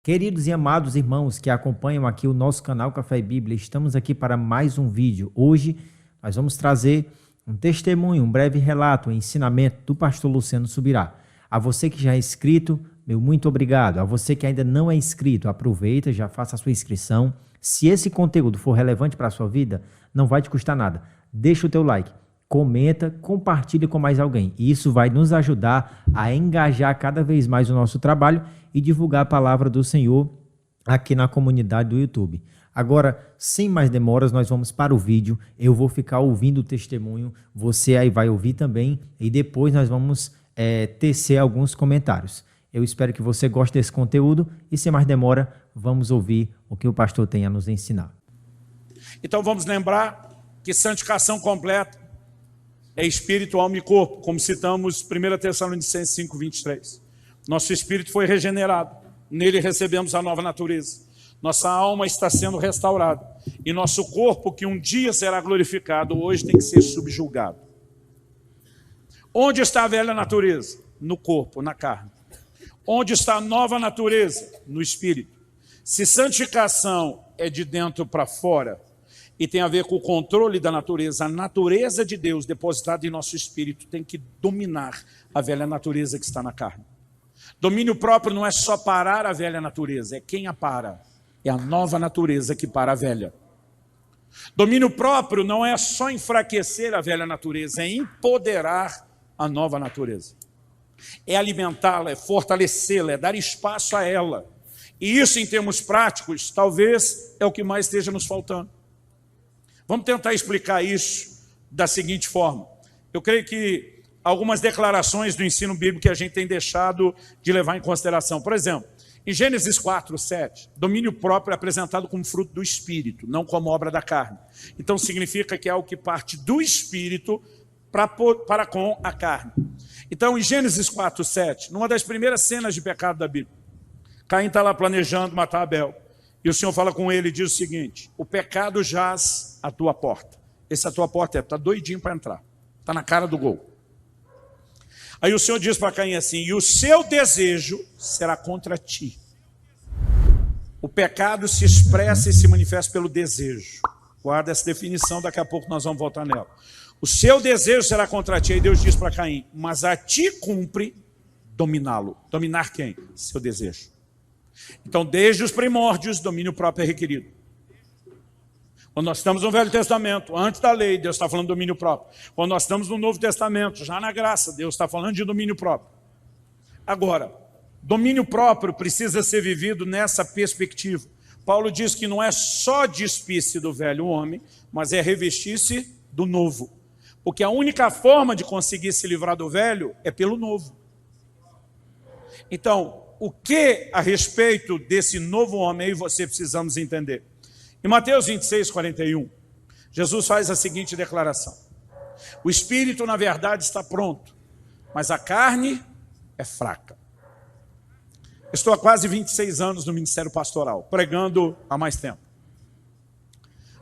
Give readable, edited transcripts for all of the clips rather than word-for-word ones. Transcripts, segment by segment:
Queridos e amados irmãos que acompanham aqui o nosso canal Café e Bíblia, estamos aqui para mais um vídeo. Hoje nós vamos trazer um testemunho, um breve relato, um ensinamento do pastor Luciano Subirá. A você que já é inscrito, meu muito obrigado. A você que ainda não é inscrito, aproveita, já faça a sua inscrição. Se esse conteúdo for relevante para a sua vida, não vai te custar nada. Deixa o teu like, comenta, compartilha com mais alguém. E isso vai nos ajudar a engajar cada vez mais o nosso trabalho e divulgar a palavra do Senhor aqui na comunidade do YouTube. Agora, sem mais demoras, nós vamos para o vídeo. Eu vou ficar ouvindo o testemunho, você aí vai ouvir também e depois nós vamos tecer alguns comentários. Eu espero que você goste desse conteúdo e sem mais demora, vamos ouvir o que o pastor tem a nos ensinar. Então vamos lembrar que santificação completa é espírito, alma e corpo, como citamos 1 Tessalonicenses 5:23. Nosso espírito foi regenerado, nele recebemos a nova natureza. Nossa alma está sendo restaurada e nosso corpo, que um dia será glorificado, hoje tem que ser subjugado. Onde está a velha natureza? No corpo, na carne. Onde está a nova natureza? No espírito. Se santificação é de dentro para fora e tem a ver com o controle da natureza, a natureza de Deus depositada em nosso espírito tem que dominar a velha natureza que está na carne. Domínio próprio não é só parar a velha natureza, é quem a para. É a nova natureza que para a velha. Domínio próprio não é só enfraquecer a velha natureza, é empoderar a nova natureza. É alimentá-la, é fortalecê-la, é dar espaço a ela. E isso, em termos práticos, talvez é o que mais esteja nos faltando. Vamos tentar explicar isso da seguinte forma. Eu creio que algumas declarações do ensino bíblico que a gente tem deixado de levar em consideração. Por exemplo, em Gênesis 4:7, domínio próprio é apresentado como fruto do Espírito, não como obra da carne. Então significa que é algo que parte do Espírito para com a carne. Então em Gênesis 4:7, numa das primeiras cenas de pecado da Bíblia, Caim está lá planejando matar Abel. E o Senhor fala com ele e diz o seguinte: o pecado jaz à tua porta. Essa tua porta está doidinho para entrar. Está na cara do gol. Aí o Senhor diz para Caim assim: e o seu desejo será contra ti. O pecado se expressa e se manifesta pelo desejo. Guarda essa definição, daqui a pouco nós vamos voltar nela. O seu desejo será contra ti. Aí Deus diz para Caim: mas a ti cumpre dominá-lo. Dominar quem? Seu desejo. Então, desde os primórdios, domínio próprio é requerido. Quando nós estamos no Velho Testamento, antes da lei, Deus está falando de domínio próprio. Quando nós estamos no Novo Testamento, já na graça, Deus está falando de domínio próprio. Agora, domínio próprio precisa ser vivido nessa perspectiva. Paulo diz que não é só despir-se do velho homem, mas é revestir-se do novo. Porque a única forma de conseguir se livrar do velho é pelo novo. Então, o que a respeito desse novo homem aí você precisamos entender? Em Mateus 26:41, Jesus faz a seguinte declaração: o espírito na verdade está pronto, mas a carne é fraca. Estou há quase 26 anos no ministério pastoral, pregando há mais tempo.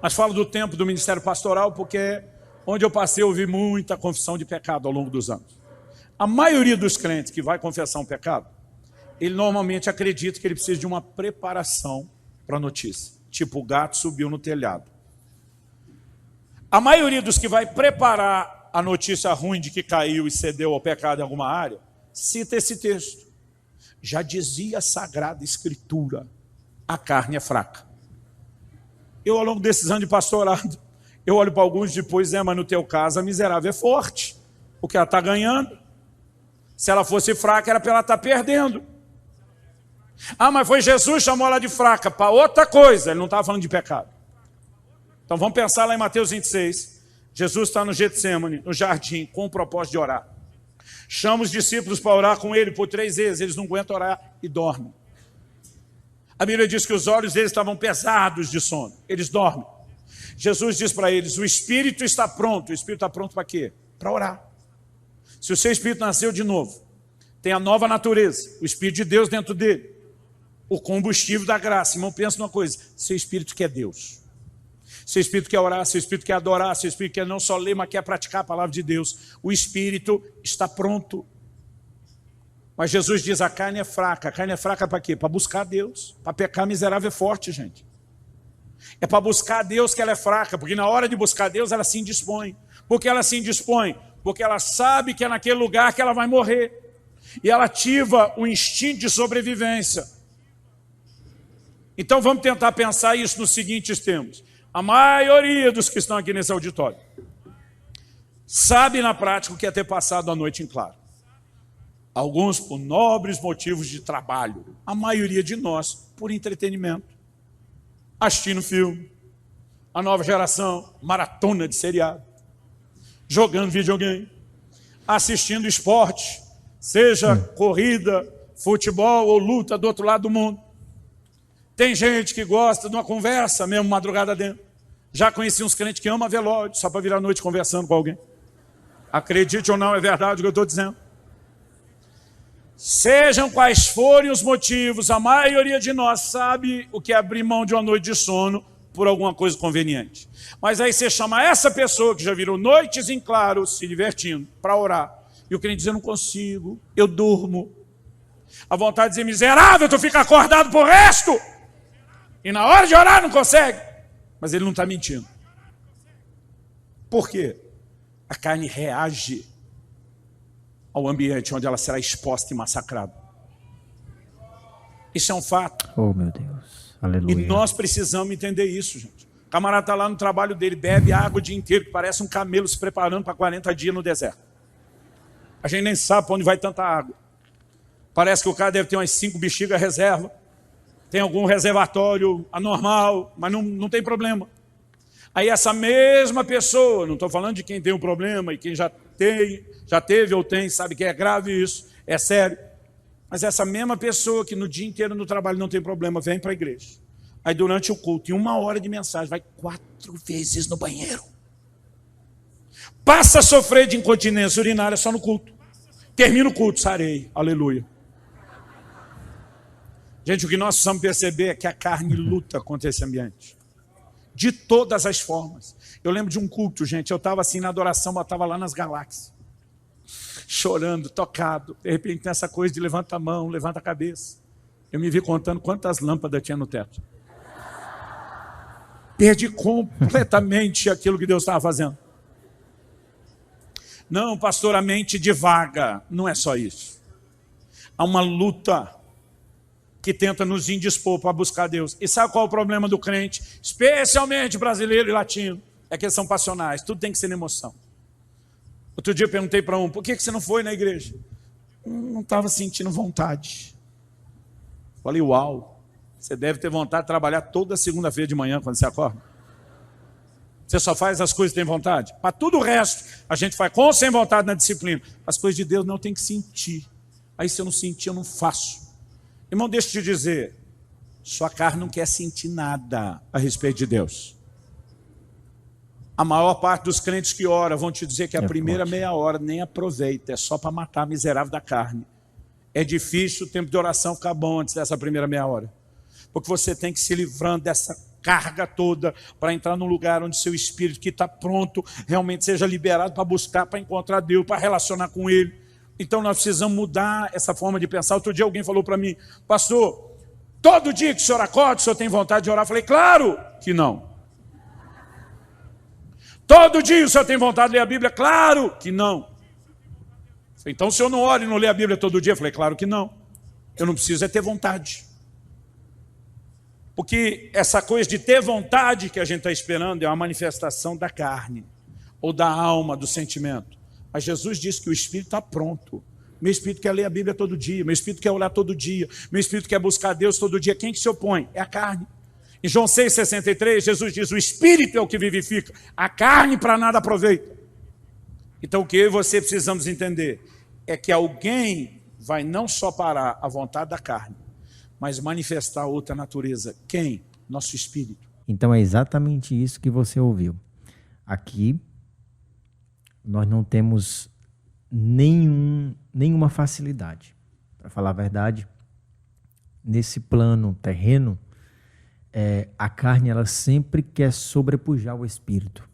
Mas falo do tempo do ministério pastoral porque onde eu passei eu ouvi muita confissão de pecado ao longo dos anos. A maioria dos crentes que vai confessar um pecado, ele normalmente acredita que ele precisa de uma preparação para a notícia. Tipo, o gato subiu no telhado. A maioria dos que vai preparar a notícia ruim de que caiu e cedeu ao pecado em alguma área, cita esse texto. Já dizia a Sagrada Escritura, a carne é fraca. Eu, ao longo desses anos de pastorado, eu olho para alguns depois, mas no teu caso a miserável é forte, porque ela está ganhando. Se ela fosse fraca, era para ela estar perdendo. Ah, mas foi Jesus que chamou ela de fraca, para outra coisa, ele não estava falando de pecado. Então vamos pensar lá em Mateus 26, Jesus está no Getsêmani, no jardim, com o propósito de orar. Chama os discípulos para orar com ele por 3 vezes, eles não aguentam orar e dormem. A Bíblia diz que os olhos deles estavam pesados de sono, eles dormem. Jesus diz para eles: o espírito está pronto. O espírito está pronto para quê? Para orar. Se o seu espírito nasceu de novo, tem a nova natureza, o Espírito de Deus dentro dele, o combustível da graça. Irmão, pensa numa coisa: seu espírito quer Deus. Seu espírito quer orar, seu espírito quer adorar, seu espírito quer não só ler, mas quer praticar a palavra de Deus. O espírito está pronto. Mas Jesus diz, a carne é fraca. A carne é fraca para quê? Para buscar Deus. Para pecar, miserável é forte, gente. É para buscar Deus que ela é fraca, porque na hora de buscar Deus ela se indispõe. Por que ela se indispõe? Porque ela sabe que é naquele lugar que ela vai morrer. E ela ativa o instinto de sobrevivência. Então vamos tentar pensar isso nos seguintes termos. A maioria dos que estão aqui nesse auditório sabe na prática o que é ter passado a noite em claro. Alguns por nobres motivos de trabalho. A maioria de nós por entretenimento. Assistindo filme. A nova geração, maratona de seriado. Jogando videogame. Assistindo esporte. Seja corrida, futebol ou luta do outro lado do mundo. Tem gente que gosta de uma conversa, mesmo madrugada dentro. Já conheci uns crentes que amam velório, só para virar a noite conversando com alguém. Acredite ou não, é verdade o que eu estou dizendo. Sejam quais forem os motivos, a maioria de nós sabe o que é abrir mão de uma noite de sono por alguma coisa conveniente. Mas aí você chama essa pessoa que já virou noites em claro, se divertindo, para orar. E o crente diz, eu não consigo, eu durmo. A vontade de dizer, miserável, tu fica acordado por resto. E na hora de orar não consegue. Mas ele não está mentindo. Por quê? A carne reage ao ambiente onde ela será exposta e massacrada. Isso é um fato. Oh, meu Deus. Aleluia. E nós precisamos entender isso, gente. O camarada está lá no trabalho dele, bebe água o dia inteiro, que parece um camelo se preparando para 40 dias no deserto. A gente nem sabe para onde vai tanta água. Parece que o cara deve ter umas 5 bexigas reserva. Tem algum reservatório anormal, mas não tem problema. Aí essa mesma pessoa, não estou falando de quem tem um problema e quem já teve ou tem, sabe que é grave isso, é sério. Mas essa mesma pessoa que no dia inteiro no trabalho não tem problema, vem para a igreja. Aí durante o culto, em 1 hora de mensagem, vai 4 vezes no banheiro. Passa a sofrer de incontinência urinária só no culto. Termina o culto, sarei, aleluia. Gente, o que nós precisamos perceber é que a carne luta contra esse ambiente. De todas as formas. Eu lembro de um culto, gente, eu estava assim na adoração, eu estava lá nas galáxias. Chorando, tocado. De repente tem essa coisa de levanta a mão, levanta a cabeça. Eu me vi contando quantas lâmpadas tinha no teto. Perdi completamente aquilo que Deus estava fazendo. Não, pastor, a mente divaga. Não é só isso. Há uma luta que tenta nos indispor para buscar Deus. E sabe qual é o problema do crente? Especialmente brasileiro e latino. É que eles são passionais. Tudo tem que ser na emoção. Outro dia eu perguntei para um, por que você não foi na igreja? Não estava sentindo vontade. Falei, uau, você deve ter vontade de trabalhar toda segunda-feira de manhã quando você acorda. Você só faz as coisas que tem vontade? Para tudo o resto, a gente faz com ou sem vontade na disciplina. As coisas de Deus não tem que sentir. Aí se eu não sentir, eu não faço. Irmão, deixa eu te dizer, sua carne não quer sentir nada a respeito de Deus. A maior parte dos crentes que oram vão te dizer que a primeira meia hora nem aproveita, é só para matar a miserável da carne. É difícil o tempo de oração ficar bom antes dessa primeira meia hora. Porque você tem que se livrando dessa carga toda para entrar num lugar onde seu espírito que está pronto realmente seja liberado para buscar, para encontrar Deus, para relacionar com Ele. Então nós precisamos mudar essa forma de pensar. Outro dia alguém falou para mim, pastor, todo dia que o senhor acorda, o senhor tem vontade de orar? Eu falei, claro que não. Todo dia o senhor tem vontade de ler a Bíblia? Claro que não. Então o senhor não ora e não lê a Bíblia todo dia? Eu falei, claro que não. Eu não preciso é ter vontade. Porque essa coisa de ter vontade que a gente está esperando é uma manifestação da carne, ou da alma, do sentimento. Mas Jesus disse que o Espírito está pronto. Meu Espírito quer ler a Bíblia todo dia, meu Espírito quer orar todo dia, meu Espírito quer buscar Deus todo dia. Quem que se opõe? É a carne. Em João 6,63, Jesus diz, o Espírito é o que vivifica, a carne para nada aproveita. Então o que eu e você precisamos entender é que alguém vai não só parar a vontade da carne, mas manifestar outra natureza. Quem? Nosso Espírito. Então é exatamente isso que você ouviu. Aqui nós não temos nenhuma facilidade. Para falar a verdade, nesse plano terreno, a carne ela sempre quer sobrepujar o espírito.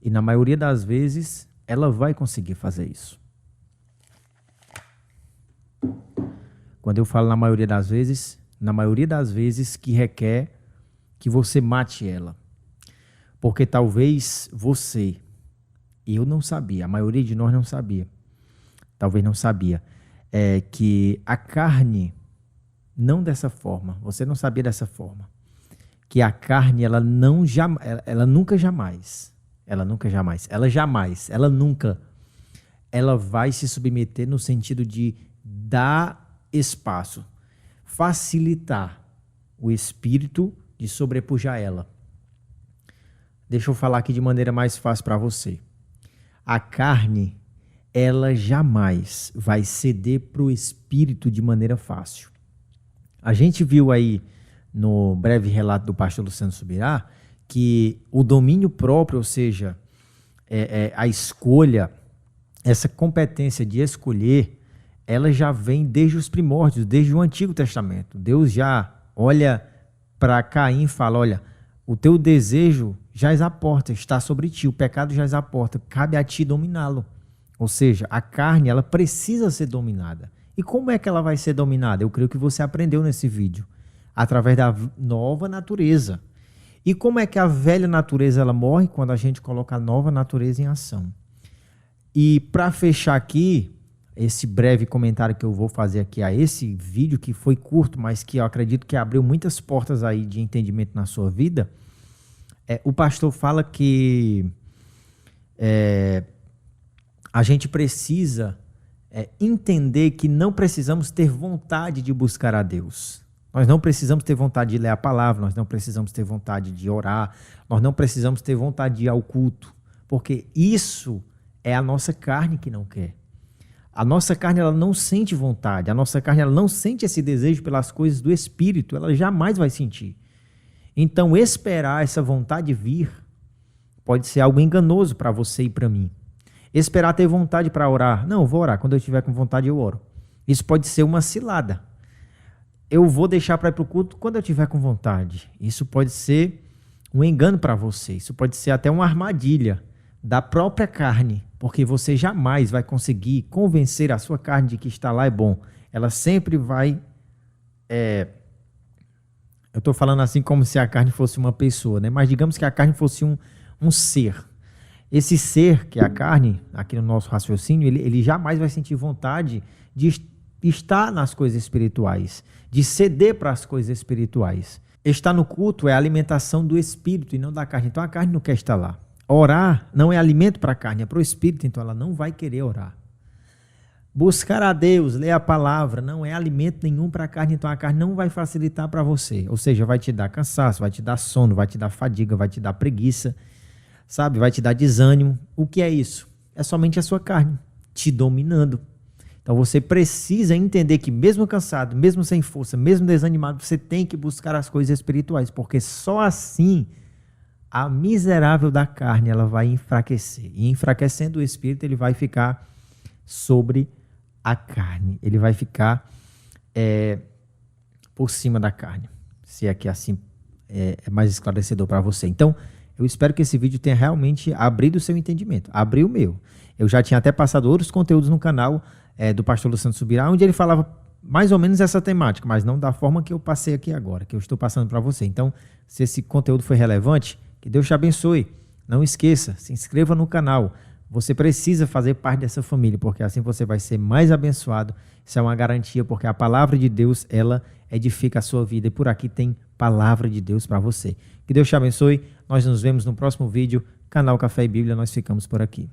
E na maioria das vezes, ela vai conseguir fazer isso. Quando eu falo na maioria das vezes que requer que você mate ela. Porque talvez você, eu não sabia, a maioria de nós não sabia, talvez não sabia, que a carne, não dessa forma, você não sabia dessa forma, que a carne, ela vai se submeter no sentido de dar espaço, facilitar o espírito de sobrepujar ela. Deixa eu falar aqui de maneira mais fácil para você. A carne, ela jamais vai ceder para o espírito de maneira fácil. A gente viu aí no breve relato do pastor Luciano Subirá que o domínio próprio, ou seja, a escolha, essa competência de escolher, ela já vem desde os primórdios, desde o Antigo Testamento. Deus já olha para Caim e fala, olha, o teu desejo jaz à porta, está sobre ti, o pecado jaz à porta, cabe a ti dominá-lo. Ou seja, a carne, ela precisa ser dominada. E como é que ela vai ser dominada? Eu creio que você aprendeu nesse vídeo, através da nova natureza. E como é que a velha natureza ela morre? Quando a gente coloca a nova natureza em ação. E para fechar aqui, esse breve comentário que eu vou fazer aqui a esse vídeo, que foi curto, mas que eu acredito que abriu muitas portas aí de entendimento na sua vida, o pastor fala que a gente precisa entender que não precisamos ter vontade de buscar a Deus. Nós não precisamos ter vontade de ler a palavra, nós não precisamos ter vontade de orar, nós não precisamos ter vontade de ir ao culto, porque isso é a nossa carne que não quer. A nossa carne ela não sente vontade, a nossa carne ela não sente esse desejo pelas coisas do Espírito, ela jamais vai sentir. Então, esperar essa vontade vir pode ser algo enganoso para você e para mim. Esperar ter vontade para orar. Não, eu vou orar, quando eu estiver com vontade eu oro. Isso pode ser uma cilada. Eu vou deixar para ir para o culto quando eu estiver com vontade. Isso pode ser um engano para você, isso pode ser até uma armadilha da própria carne, porque você jamais vai conseguir convencer a sua carne de que estar lá é bom. Ela sempre vai... Eu estou falando assim como se a carne fosse uma pessoa, né? Mas digamos que a carne fosse um ser. Esse ser, que é a carne, aqui no nosso raciocínio, ele jamais vai sentir vontade de estar nas coisas espirituais, de ceder para as coisas espirituais. Estar no culto é a alimentação do espírito e não da carne. Então a carne não quer estar lá. Orar não é alimento para a carne, é para o espírito, então ela não vai querer orar. Buscar a Deus, ler a palavra, não é alimento nenhum para a carne, então a carne não vai facilitar para você. Ou seja, vai te dar cansaço, vai te dar sono, vai te dar fadiga, vai te dar preguiça, sabe? Vai te dar desânimo. O que é isso? É somente a sua carne te dominando. Então você precisa entender que mesmo cansado, mesmo sem força, mesmo desanimado, você tem que buscar as coisas espirituais, porque só assim a miserável da carne ela vai enfraquecer. E enfraquecendo o espírito, ele vai ficar sobre a carne. Ele vai ficar por cima da carne. Se é que assim é mais esclarecedor para você. Então, eu espero que esse vídeo tenha realmente abrido o seu entendimento. Abriu o meu. Eu já tinha até passado outros conteúdos no canal do pastor Luciano Subirá, onde ele falava mais ou menos essa temática, mas não da forma que eu passei aqui agora, que eu estou passando para você. Então, se esse conteúdo foi relevante, que Deus te abençoe. Não esqueça, se inscreva no canal. Você precisa fazer parte dessa família, porque assim você vai ser mais abençoado. Isso é uma garantia, porque a palavra de Deus, ela edifica a sua vida. E por aqui tem palavra de Deus para você. Que Deus te abençoe. Nós nos vemos no próximo vídeo. Canal Café e Bíblia, nós ficamos por aqui.